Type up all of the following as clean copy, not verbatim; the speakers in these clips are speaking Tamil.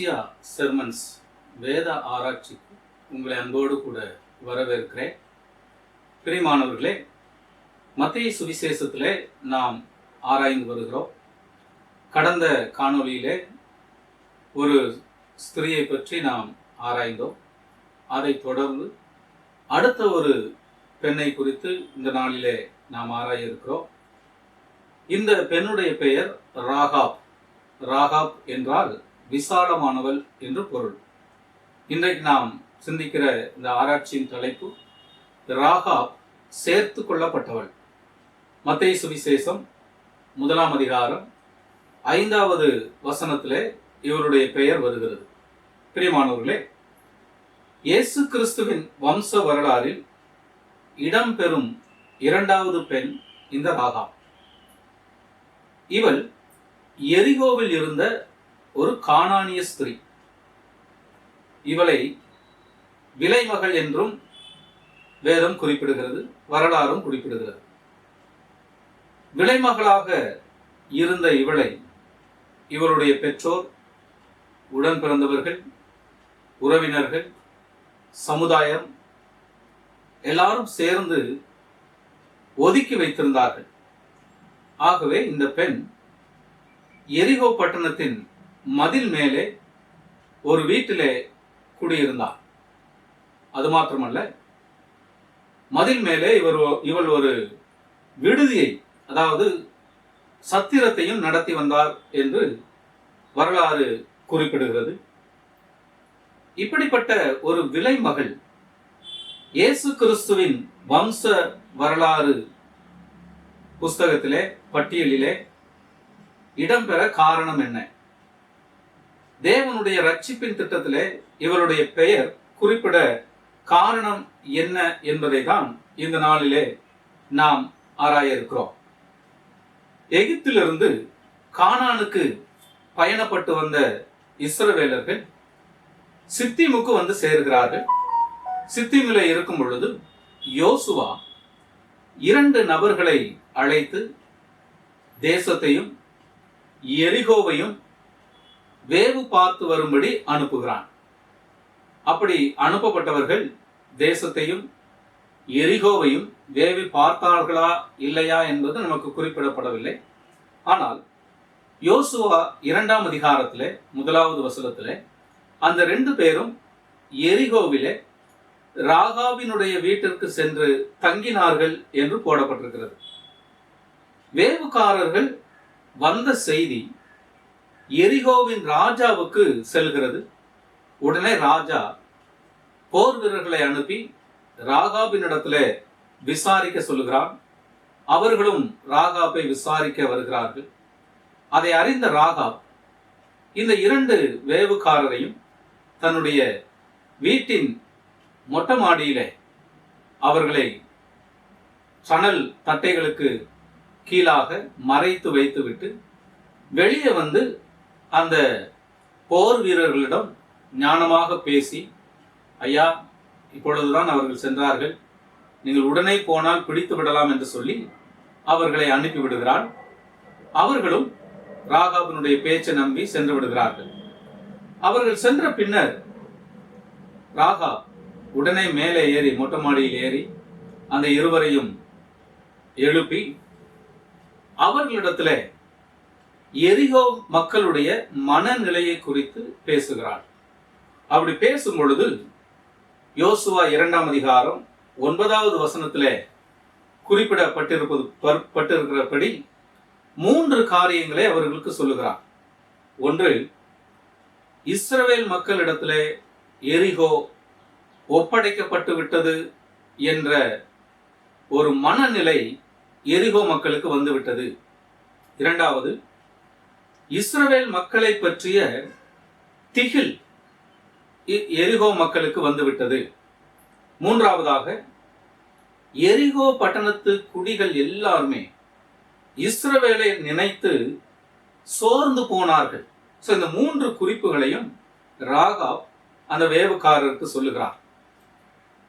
எக்லீசியா செர்மன்ஸ் வேத ஆராய்ச்சிக்கு உங்களை அன்போடு கூட வரவேற்கிறேன். பிரியமானவர்களே, மத்தேயு சுவிசேஷத்திலே நாம் ஆராய்ந்து வருகிறோம். கடந்த காணொளியிலே ஒரு ஸ்திரியை பற்றி நாம் ஆராய்ந்தோம். அதை தொடர்ந்து அடுத்த ஒரு பெண்ணை குறித்து இந்த நாளிலே நாம் ஆராய இருக்கிறோம். இந்த பெண்ணுடைய பெயர் ராகாப். ராகாப் என்றால் விசாலமானவள் என்று பொருள். இன்றைக்கு நாம் சிந்திக்கிற இந்த ஆராய்ச்சியின் தலைப்பு ராகாப் சேர்த்து கொள்ளப்பட்டவள். மத்தேயு சுவிசேஷம் 1 அதிகாரம் 5வது வசனத்திலே இவருடைய பெயர் வருகிறது. பிரியமானவர்களே, இயேசு கிறிஸ்துவின் வம்ச வரலாறில் இடம்பெறும் 2வது பெண் இந்த ராகாப். இவள் எரிகோவில் இருந்த ஒரு கானானிய ஸ்திரீ. இவளை விலைமகள் என்றும் வேதம் குறிப்பிடுகிறது, வரலாறும் குறிப்பிடுகிறது. விலைமகளாக இருந்த இவளை இவருடைய பெற்றோர், உடன் பிறந்தவர்கள், உறவினர்கள், சமுதாயம் எல்லாரும் சேர்ந்து ஒதுக்கி வைத்திருந்தார்கள். ஆகவே இந்த பெண் எரிகோ பட்டணத்தின் மதில் மேலே ஒரு வீட்டிலே குடியிருந்தார். அது மாத்திரமல்ல, மதில் மேலே இவள் ஒரு விடுதியை, அதாவது சத்திரத்தையும் நடத்தி வந்தார் என்று வரலாறு குறிப்பிடுகிறது. இப்படிப்பட்ட ஒரு விலைமகள் இயேசு கிறிஸ்துவின் வம்ச வரலாறு புஸ்தகத்திலே, பட்டியலிலே இடம்பெற காரணம் என்ன? தேவனுடைய ரட்சிப்பின் திட்டத்திலே இவருடைய பெயர் குறிப்பிட காரணம் என்ன என்பதை தான் இந்த நாளிலே நாம் ஆராய இருக்கிறோம். எகிப்திலிருந்து கானானுக்கு பயணப்பட்டு வந்த இஸ்ரவேலர்கள் சித்தீமுக்கு வந்து சேர்கிறார்கள். சித்தீமிலே இருக்கும் பொழுது யோசுவா 2 நபர்களை அழைத்து தேசத்தையும் எரிகோவையும் வேவு பார்த்து வரும்படி அனுப்புகிறான். அப்படி அனுப்பப்பட்டவர்கள் தேசத்தையும் எரிகோவையும் வேவி பார்த்தார்களா இல்லையா என்பது நமக்கு குறிப்பிடப்படவில்லை. ஆனால் யோசுவா 2ஆம் அதிகாரத்திலே 1வது வசனத்திலே அந்த 2 பேரும் எரிகோவிலே ராகாபினுடைய வீட்டிற்கு சென்று தங்கினார்கள் என்று போடப்பட்டிருக்கிறது. வேவுக்காரர்கள் வந்த செய்தி எரிகோவின் ராஜாவுக்கு செல்கிறது. உடனே ராஜா போர் வீரர்களை அனுப்பி ராகாபினிடத்திலே விசாரிக்க சொல்லுகிறான். அவர்களும் ராகாபை விசாரிக்க வருகிறார்கள். அதை அறிந்த ராகாப் இந்த 2 வேவுக்காரரையும் தன்னுடைய வீட்டின் மொட்டை மாடியிலே அவர்களை சணல் தட்டைகளுக்கு கீழாக மறைத்து வைத்துவிட்டு வெளியே வந்து அந்த போர் வீரர்களிடம் ஞானமாக பேசி, ஐயா, இப்பொழுதுதான் அவர்கள் சென்றார்கள், நீங்கள் உடனே போனால் பிடித்து விடலாம் என்று சொல்லி அவர்களை அனுப்பி விடுகிறார். அவர்களும் ராகாபினுடைய பேச்சை நம்பி சென்று விடுகிறார்கள். அவர்கள் சென்ற பின்னர் ராகாப் உடனே மேலே ஏறி, மொட்டை மாடியில் ஏறி அந்த இருவரையும் எழுப்பி அவர்களிடத்திலே எரிகோ மக்களுடைய மனநிலையை குறித்து பேசுகிறார். அப்படி பேசும் பொழுது யோசுவா 2ஆம் அதிகாரம் 9வது வசனத்திலே குறிப்பிடப்பட்டிருக்கிறபடி 3 காரியங்களை அவர்களுக்கு சொல்லுகிறார். ஒன்று, இஸ்ரவேல் மக்களிடத்திலே எரிகோ ஒப்படைக்கப்பட்டு விட்டது என்ற ஒரு மனநிலை எரிகோ மக்களுக்கு வந்துவிட்டது. 2வது, இஸ்ரவேல் மக்களை பற்றிய திகில் எரிகோ மக்களுக்கு வந்துவிட்டது. 3வதாக, எரிகோ பட்டணத்து குடிகள் எல்லாருமே இஸ்ரவேலை நினைத்து சோர்ந்து போனார்கள். இந்த 3 குறிப்புகளையும் ராகாப் அந்த வேவுக்காரருக்கு சொல்லுகிறார்.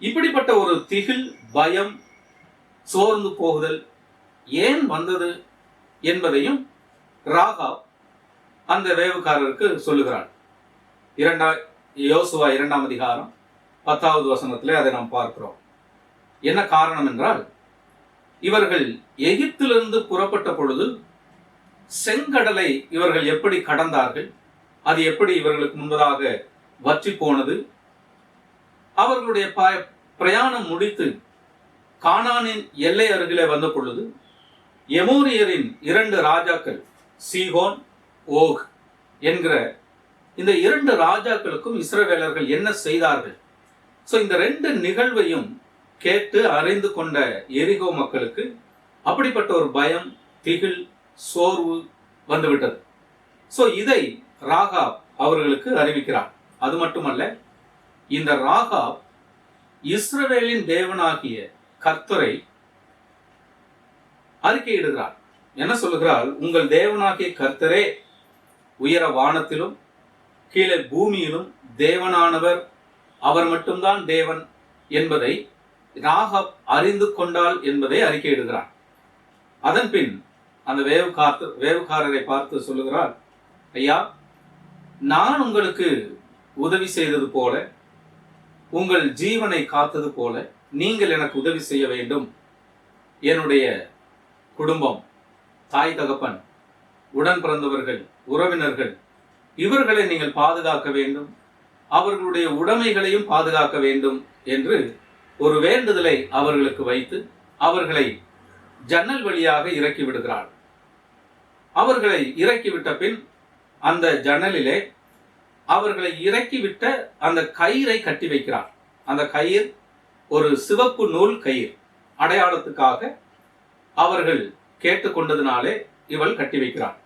இப்படிப்பட்ட ஒரு திகில், பயம், சோர்ந்து போகுதல் ஏன் வந்தது என்பதையும் ராகாப் அந்த வேவுக்காரருக்கு சொல்லுகிறாள். யோசுவா 2ஆம் அதிகாரம் 10வது வசனத்திலே அதை நாம் பார்க்கிறோம். என்ன காரணம் என்றால், இவர்கள் எகிப்திலிருந்து புறப்பட்ட பொழுது செங்கடலை இவர்கள் எப்படி கடந்தார்கள், அது எப்படி இவர்களுக்கு முன்பதாக வற்றி போனது, அவர்களுடைய பிரயாணம் முடித்து கானானின் எல்லை அருகிலே வந்த பொழுது எமோரியரின் 2 ராஜாக்கள் சீகோன் ஓக் என்கிற இந்த 2 ராஜாக்களுக்கும் இஸ்ரவேலர்கள் என்ன செய்தார்கள். இந்த 2 நிகழ்வையும் கேட்டு அறிந்து கொண்ட எரிகோ மக்களுக்கு அப்படிப்பட்ட ஒரு பயம், திகில், சோர்வு வந்துவிட்டது. இதை ராகாப் அவர்களுக்கு அறிவிக்கிறார். அது மட்டுமல்ல, இந்த ராகாப் இஸ்ரவேலின் தேவனாகிய கர்த்தரை அறிக்கையிடுகிறார். என்ன சொல்லுகிறார்? உங்கள் தேவனாகிய கர்த்தரே உயர வானத்திலும் கீழே பூமியிலும் தேவனானவர், அவர் மட்டும்தான் தேவன் என்பதை ராகாப் அறிந்து கொண்டாள் என்பதை அறிக்கையிடுகிறார். அதன் பின் அந்த வேவுக்காரரை பார்த்து சொல்லுகிறார், ஐயா, நான் உங்களுக்கு உதவி செய்தது போல, உங்கள் ஜீவனை காத்தது போல நீங்கள் எனக்கு உதவி செய்ய வேண்டும். என்னுடைய குடும்பம், தாய் தகப்பன், உடன் பிறந்தவர்கள், உறவினர்கள், இவர்களை நீங்கள் பாதுகாக்க வேண்டும், அவர்களுடைய உடைமைகளையும் பாதுகாக்க வேண்டும் என்று ஒரு வேண்டுதலை அவர்களுக்கு வைத்து அவர்களை ஜன்னல் வழியாக இறக்கி விடுகிறார். அவர்களை இறக்கிவிட்ட பின் அந்த ஜன்னலிலே அவர்களை இறக்கிவிட்ட அந்த கயிறை கட்டி வைக்கிறார். அந்த கயிறு ஒரு சிவப்பு நூல் கயிறு, அடையாளத்துக்காக அவர்கள் கேட்டுக்கொண்டதினாலே இவள் கட்டி வைக்கிறார்.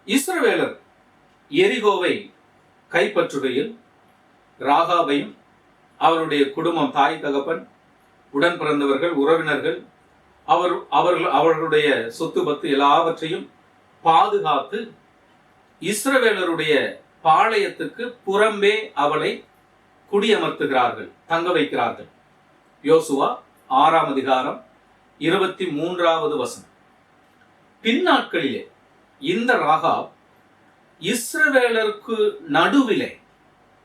இஸ்ரவேலர் எரிகோவை கைப்பற்றுகையில் ராகாபையும் அவருடைய குடும்பம், தாய் தகப்பன், உடன் பிறந்தவர்கள், உறவினர்கள், அவர்களுடைய சொத்து பத்து எல்லாவற்றையும் பாதுகாத்து இஸ்ரவேலருடைய பாளையத்துக்கு புறம்பே அவளை குடியமர்த்துகிறார்கள், தங்க வைக்கிறார்கள். யோசுவா 6ஆம் அதிகாரம் 23வது வசனம். பின்னாட்களிலே இந்த ராகாப் இஸ்ரவேலருக்கு நடுவிலே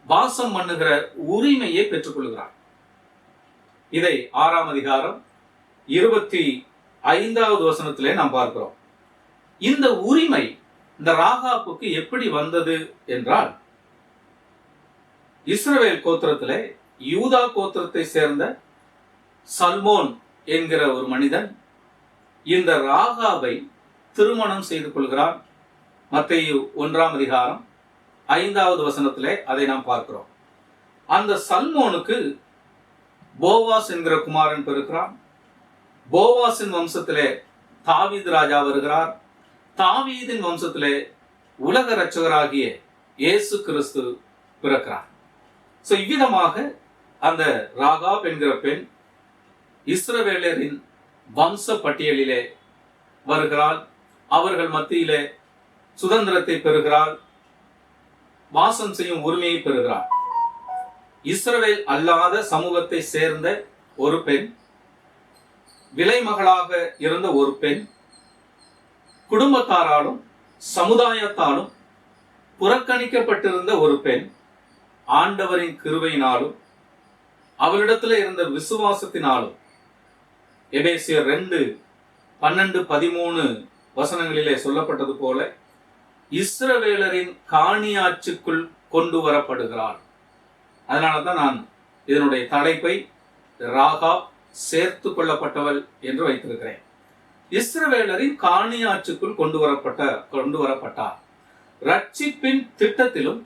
வாசம் பண்ணுகிற உரிமையை பெற்றுக் கொள்கிறார். இதை 6ஆம் அதிகாரம் 25வது வசனத்திலே நாம் பார்க்கிறோம். இந்த உரிமை இந்த ராகாப்புக்கு எப்படி வந்தது என்றால், இஸ்ரவேல் கோத்திரத்திலே யூதா கோத்திரத்தை சேர்ந்த சல்மோன் என்கிற ஒரு மனிதன் இந்த ராகாபை திருமணம் செய்து கொள்கிறார். மத்தேயு 1ஆம் அதிகாரம் 5வது வசனத்திலே அதை நாம் பார்க்கிறோம். அந்த சல்மோனுக்கு போவாஸ் என்கிற குமாரன் பிறக்கிறான். போவாசின் வம்சத்திலே தாவீது ராஜா வருகிறார். தாவீதின் வம்சத்திலே உலக இரட்சகராகிய இயேசு கிறிஸ்து பிறக்கிறார். இவ்விதமாக அந்த ராகாப் என்கிற பெண் இஸ்ரவேலரின் வம்ச பட்டியலிலே வருகிறாள். அவர்கள் மத்தியிலே சுதந்திரத்தை பெறுகிறாள், வாசம் செய்யும் உரிமையை பெறுகிறார். இஸ்ரவேல் அல்லாத சமூகத்தை சேர்ந்த ஒரு பெண், விலைமகளாக இருந்த ஒரு பெண், குடும்பத்தாராலும் சமுதாயத்தாலும் புறக்கணிக்கப்பட்டிருந்த ஒரு பெண், ஆண்டவரின் கிருபையினாலும் அவளிடத்தில் இருந்த விசுவாசத்தினாலும் எபேசியர் 2:12-13 வசனங்களிலே சொல்லப்பட்டது போல இஸ்ரவேலரின் காணியாட்சிக்குள் கொண்டு வரப்படுகிறாள். அதனால்தான் நான் இதனுடைய தலைப்பை ராகாப் சேர்த்து கொள்ளப்பட்டவள் என்று வைத்திருக்கிறேன். இஸ்ரவேலரின் காணியாட்சிக்குள் கொண்டு வரப்பட்டார். ரட்சிப்பின் திட்டத்திலும்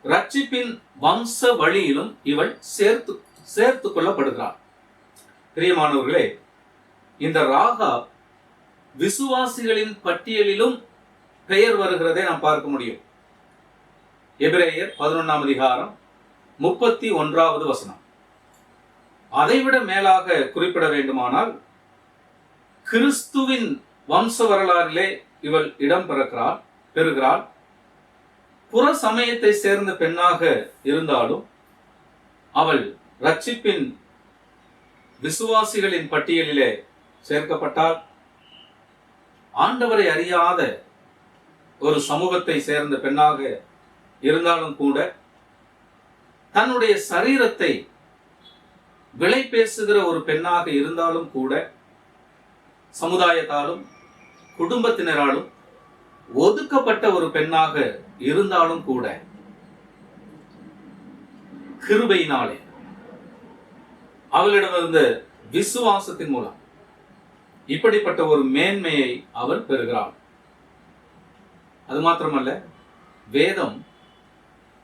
ரட்சிப்பின் வம்ச வழியிலும் இவள் சேர்த்து கொள்ளப்படுகிறாள். பிரியமானவர்களே, இந்த ராகாப் விசுவாசிகளின் பட்டியலிலும் பெயர் வருகிறதை நாம் பார்க்க முடியும். எபிரேயர் 11ஆம் அதிகாரம் 31வது வசனம். அதைவிட மேலாக குறிப்பிட வேண்டுமானால், கிறிஸ்துவின் வம்ச வரலாறிலே இவள் இடம் பெறுகிறாள். புற சமயத்தை சேர்ந்த பெண்ணாக இருந்தாலும் அவள் ரட்சிப்பின் விசுவாசிகளின் பட்டியலிலே சேர்க்கப்பட்டால், ஆண்டவரை அறியாத ஒரு சமூகத்தை சேர்ந்த பெண்ணாக இருந்தாலும் கூட தன்னுடைய சரீரத்தை விலை பேசுகிற ஒரு பெண்ணாக இருந்தாலும் கூட சமுதாயத்தாலும் குடும்பத்தினராலும் ஒதுக்கப்பட்ட ஒரு பெண்ணாக இருந்தாலும் கூட கிருபையினாலே அவளிடமிருந்த விசுவாசத்தின் மூலம் இப்படிப்பட்ட ஒரு மேன்மையை அவள் பெறுகிறாள். அது மாத்திரமல்ல, வேதம்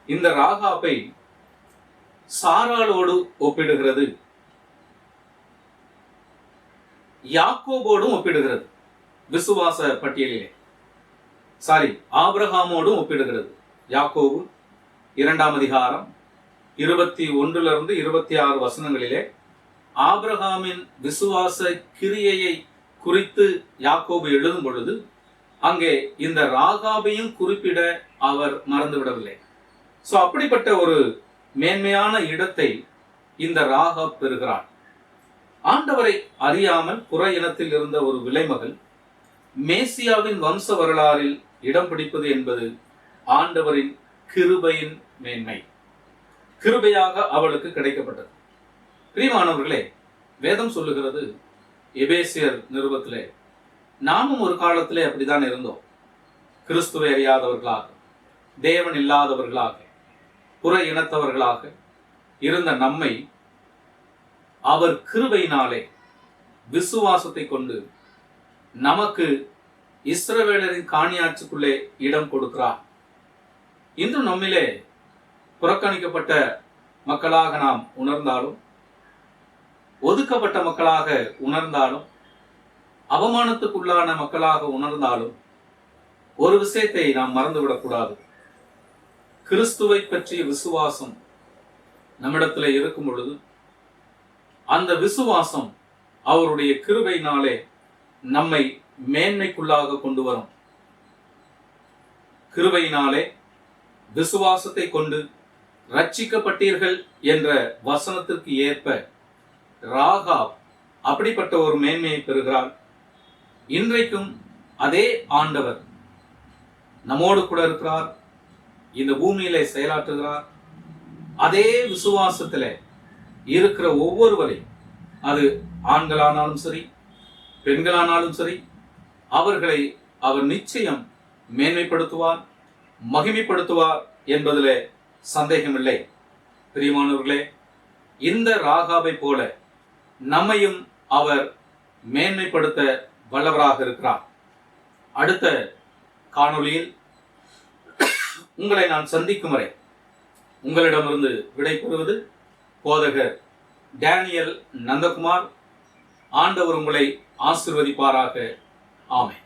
இந்த ராகாபை சாராளோடு ஒப்பிடுகிறது, யாக்கோபோடும் ஒப்பிடுகிறது. விசுவாச பட்டியலிலே ஆபிரகாமோடும் ஒப்பிடுகிறது. யாக்கோபு 2 அதிகாரம் 21 26 வசனங்களிலே ஆபிரகாமின் விசுவாச கிரியையை குறித்து யாக்கோபு எழுதும் பொழுது அங்கே இந்த ராகாபையும் குறிப்பிட அவர் மறந்துவிடவில்லை. அப்படிப்பட்ட ஒரு மேன்மையான இடத்தை இந்த ராகாப் பெறுகிறார். ஆண்டவரை அறியாமல் புற இனத்தில் இருந்த ஒரு விலைமகள் மேசியாவின் வம்ச வரலாறில் இடம் பிடிப்பது என்பது ஆண்டவரின் கிருபையின் மேன்மை. கிருபையாக அவளுக்கு கிடைக்கப்பட்டது. பிரியமானவர்களே, வேதம் சொல்லுகிறது எபேசியர் நிருபத்திலே, நாமும் ஒரு காலத்திலே அப்படித்தான் இருந்தோம். கிறிஸ்துவை அறியாதவர்களாக, தேவன் இல்லாதவர்களாக, புற இனத்தவர்களாக இருந்த நம்மை அவர் கிருபையினாலே விசுவாசத்தை கொண்டு நமக்கு இஸ்ரவேலரின் காணியாட்சிக்குள்ளே இடம் கொடுக்கிறார். இன்று நம்மிலே புறக்கணிக்கப்பட்ட மக்களாக நாம் உணர்ந்தாலும், ஒதுக்கப்பட்ட மக்களாக உணர்ந்தாலும், அவமானத்துக்குள்ளான மக்களாக உணர்ந்தாலும் ஒரு விஷயத்தை நாம் மறந்துவிடக்கூடாது. கிறிஸ்துவை பற்றிய விசுவாசம் நம்மிடத்தில் இருக்கும் பொழுது அந்த விசுவாசம் அவருடைய கிருபையினாலே நம்மை மேன்மைக்குள்ளாக கொண்டு வரும். கிருபையினாலே விசுவாசத்தை கொண்டு ரட்சிக்கப்பட்டீர்கள் என்ற வசனத்திற்கு ஏற்ப ராகாப் அப்படிப்பட்ட ஒரு மேன்மையை பெறுகிறார். இன்றைக்கும் அதே ஆண்டவர் நம்மோடு கூட இருக்கிறார், இந்த பூமியிலே செயலாற்றுகிறார். அதே விசுவாசத்திலே இருக்கிற ஒவ்வொருவரையும், அது ஆண்களானாலும் சரி பெண்களானாலும் சரி, அவர்களை அவர் நிச்சயம் மேன்மைப்படுத்துவார், மகிமைப்படுத்துவார் என்பதிலே சந்தேகமில்லை. பிரியமானவர்களே, இந்த ராகாபை போல நம்மையும் அவர் மேன்மைப்படுத்த வல்லவராக இருக்கிறார். அடுத்த காணொளியில் உங்களை நான் சந்திக்கும் வரை உங்களிடமிருந்து விடைபெறுவது போதகர் டேனியல் நந்தகுமார். ஆண்டவர் உங்களை ஆசீர்வதிப்பாராக. ஆமென்.